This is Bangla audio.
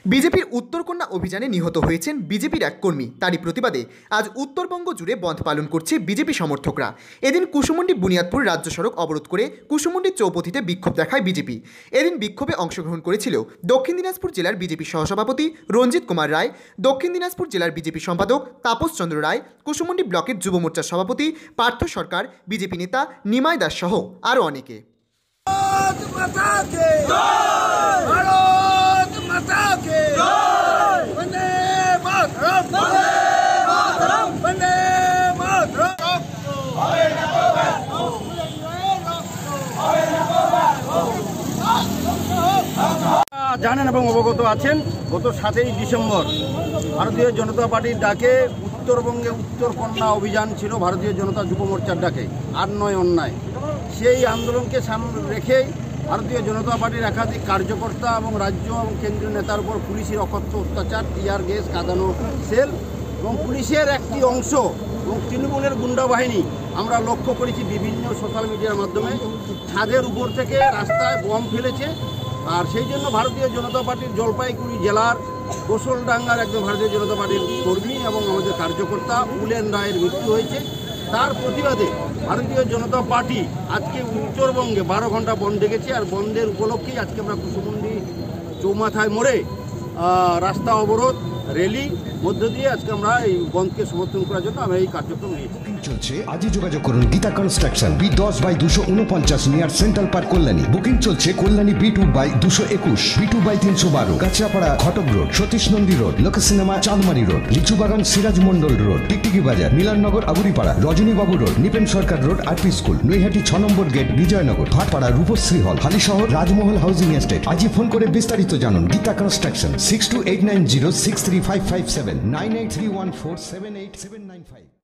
বিজেপির উত্তরকন্যা অভিযানে নিহত হয়েছেন বিজেপির এক কর্মী। তারই প্রতিবাদে আজ উত্তরবঙ্গ জুড়ে বন্ধ পালন করছে বিজেপি সমর্থকরা। এদিন কুসুমুন্ডি বুনিয়াদপুর রাজ্য সড়ক অবরোধ করে কুসুমুন্ডি চৌপথিতে বিক্ষোভ দেখায় বিজেপি। এদিন বিক্ষোভে অংশগ্রহণ করেছিল দক্ষিণ দিনাজপুর জেলার বিজেপি সহসভাপতি রঞ্জিত কুমার রায়, দক্ষিণ দিনাজপুর জেলার বিজেপি সম্পাদক তাপস চন্দ্র রায়, কুসুমুন্ডি ব্লকের যুব মোর্চার সভাপতি পার্থ সরকার, বিজেপি নেতা নিমাই দাস সহ আরও অনেকে। জানেন এবং অবগত আছেন, গত 7ই ডিসেম্বর ভারতীয় জনতা পার্টির ডাকে উত্তরবঙ্গে উত্তরকন্যা অভিযান ছিল ভারতীয় জনতা যুব মোর্চার ডাকে, আর নয় অন্যায়। সেই আন্দোলনকে সামনে রেখেই ভারতীয় জনতা পার্টির একাধিক কার্যকর্তা এবং রাজ্য এবং কেন্দ্রীয় নেতার উপর পুলিশের অকথ্য অত্যাচার, টিয়ার গ্যাস, কাঁদানো সেল এবং পুলিশের একটি অংশ এবং তৃণমূলের গুন্ডা বাহিনী আমরা লক্ষ্য করেছি বিভিন্ন সোশ্যাল মিডিয়ার মাধ্যমে ছাদের উপর থেকে রাস্তায় বম ফেলেছে। আর সেই জন্য ভারতীয় জনতা পার্টির জলপাইগুড়ি জেলার গোসলডাঙ্গার একজন ভারতীয় জনতা পার্টির কর্মী এবং আমাদের কার্যকর্তা উলেন রায়ের মৃত্যু হয়েছে। তার প্রতিবাদে ভারতীয় জনতা পার্টি আজকে উত্তরবঙ্গে 12 ঘন্টা বন্ধ ডেকেছে। আর বন্ধের উপলক্ষেই আজকে আমরা কুসুমুন্ডি চৌমাথায় মোড়ে রাস্তা অবরোধ র্যালি মধ্য দিয়ে আজকে আমরা এই বন্ধকে সমর্থন করার জন্য আমরা এই কার্যক্রম নিয়েছি। চলছে, আজই যোগাযোগ করুন Gita construction, B10/249 near central park Kalyani. Booking চলছে কল্যাণী B2/221, B2/312, কাঁচরাপাড়া ঘটক রোড, সতীশ নন্দী রোড, লোক সিনেমা চাঁদমারি রোড, লিচুবাগান সিরাজ মন্ডল রোড, টিকটিকি বাজার, মিলননগর আবুরিপাড়া, রজনীবাবু রোড, নিপেন সরকার রোড, আরপি স্কুল, নৈহাটি 6 নম্বর গেট, বিজয়নগর, ভাটপাড়া রূপশ্রী হল, হালিশহর রাজমহল হাউজিং এস্টেট। আজই ফোন করে বিস্তারিত জানুন। গীতা কনস্ট্রাকশন 6289063557 9831478795।